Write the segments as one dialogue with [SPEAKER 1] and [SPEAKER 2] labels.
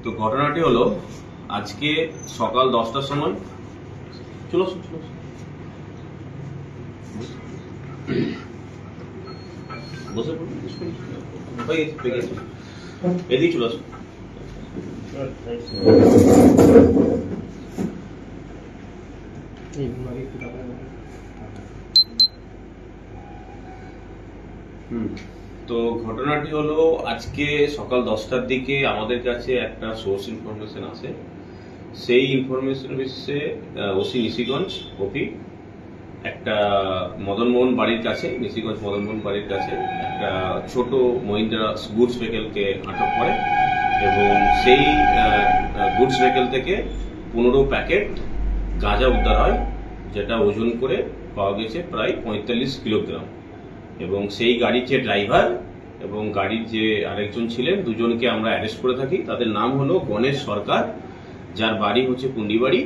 [SPEAKER 1] তো ঘটনাটি হলো আজকে সকাল 10টার সময় চলো বসে এদিকে চলে আসো। তো ঘটনাটি হলো আজকে সকাল 10টার দিকে আমাদের কাছে একটা সোর্স ইনফরমেশন আসে। সেই ইনফরমেশন বেসিসে ওসি নিশিগঞ্জ ওপি একটা মদনমোহন বাড়ির কাছে, নিশিগঞ্জ মদনমোহন বাড়ির কাছে একটা ছোট মহিন্দ্রা গুডস ভেহিকেলকে আটক করে এবং সেই গুডস ভেহিকেল থেকে 15 প্যাকেট গাঁজা উদ্ধার হয়, যেটা ওজন করে পাওয়া গেছে প্রায় 45 কিলোগ্রাম। এবং সেই গাড়ির যে ড্রাইভার এবং গাড়ির যে আরেকজন ছিলেন, দুজনকে আমরা অ্যারেস্ট করে থাকি। তাদের নাম হলো গণেশ সরকার, যার বাড়ি হচ্ছে কুন্ডিবাড়ি,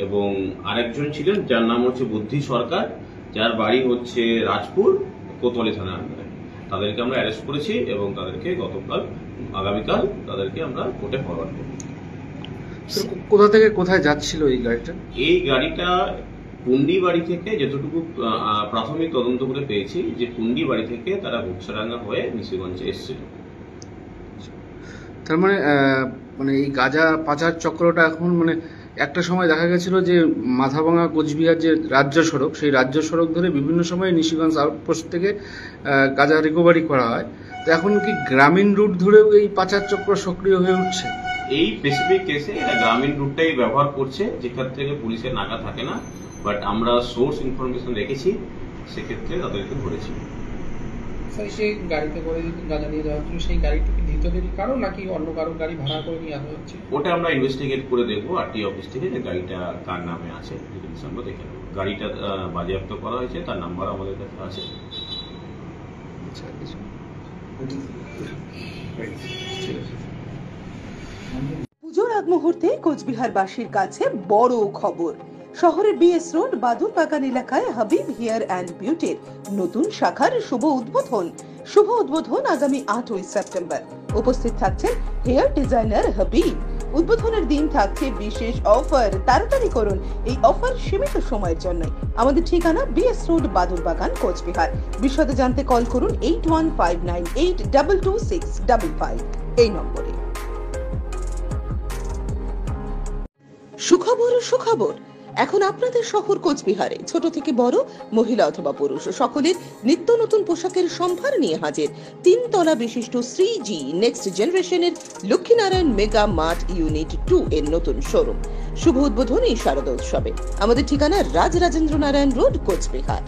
[SPEAKER 1] এবং আরেকজন ছিলেন যার নাম হচ্ছে বুদ্ধি সরকার, যার বাড়ি হচ্ছে রাজপুর কোতোয়ালি থানার আন্ডারে। তাদেরকে আমরা অ্যারেস্ট করেছি এবং তাদেরকে আগামীকাল তাদেরকে আমরা কোর্টে ফরওয়ার্ড করব।
[SPEAKER 2] কোথা থেকে কোথায় যাচ্ছিল এই গাড়িটা?
[SPEAKER 1] এই গাড়িটা কুন্ডিবাড়ি থেকে, যতটুকু প্রাথমিক তদন্ত করে পেয়েছি, যে কুন্ডিবাড়ি থেকে তারা ঘুকসাডাঙ্গা হয়ে নিশিগঞ্জে এসেছিল।
[SPEAKER 2] তার মানে এই গাঁজা পাচার চক্রটা এখন একটা সময় দেখা গেছিল যে মাথাভাঙা কোচবিহার যে রাজ্য সড়ক, সেই রাজ্য সড়ক ধরে বিভিন্ন সময় নিশিগঞ্জ আউটপোস্ট থেকে গাঁজা রিকভারি করা হয়। তো এখন কি গ্রামীণ রুট ধরেও এই পাচার চক্র সক্রিয় হয়ে উঠছে?
[SPEAKER 1] এই স্পেসিফিক কেসে এটা গ্রামীণ রুটটাই ব্যবহার করছে, যেখান থেকে পুলিশের নাকা থাকে না। বাট আমরা সোর্স ইনফরমেশন রেখেছি, সেক্ষেত্রে তাদেরকে ধরেছি।
[SPEAKER 3] সেই গাড়িতে করে গাঁজা নিয়ে যাওয়ার জন্য সেই গাড়িটি কি ধৃতদেরই কারো নাকি অন্য কারো গাড়ি ভাড়া করে নিয়ে আসা হচ্ছে?
[SPEAKER 1] ওটা আমরা ইনভেস্টিগেট করে দেখবো আরটি অফিস থেকে, যে গাড়িটা কার নামে আছে ডিটেলস আমরা দেখে নেবো। গাড়িটা বাজেয়াপ্ত করা হয়েছে, তার নাম্বার আমাদের কাছে আছে।
[SPEAKER 4] পুজোর আগ মুহূর্তে কোচবিহারবাসীর কাছে বড় খবর। শহরের বিএস রোড বাদুরবাগান এলাকায় হাবিব হেয়ার অ্যান্ড বিউটির নতুন শাখার শুভ উদ্বোধন আগামী 8ই সেপ্টেম্বর। উপস্থিত থাকছেন হেয়ার ডিজাইনার হাবিব। উদ্বোধনের দিন থাকছে বিশেষ অফার। তাড়াতাড়ি করুন, এই অফার সীমিত সময়ের জন্যই। আমাদের ঠিকানা বিএস রোড বাদুরবাগান কোচবিহার। বিশদে জানতে কল করুন 8159822655 এই নম্বরে। সুখবর এখন আপনাদের শহর কোচবিহারে ছোট থেকে বড়, মহিলা অথবা পুরুষ সকলের নিত্য নতুন পোশাকের সম্ভার নিয়ে হাজির 3 তলা বিশিষ্ট শ্রীজি নেক্সট জেনারেশনের লক্ষ্মীনারায়ণ মেগা মার্ট ইউনিট 2 এর নতুন শোরুম। শুভ উদ্বোধন এই শারদোৎসবে। আমাদের ঠিকানা রাজরাজেন্দ্র নারায়ণ রোড, কোচবিহার।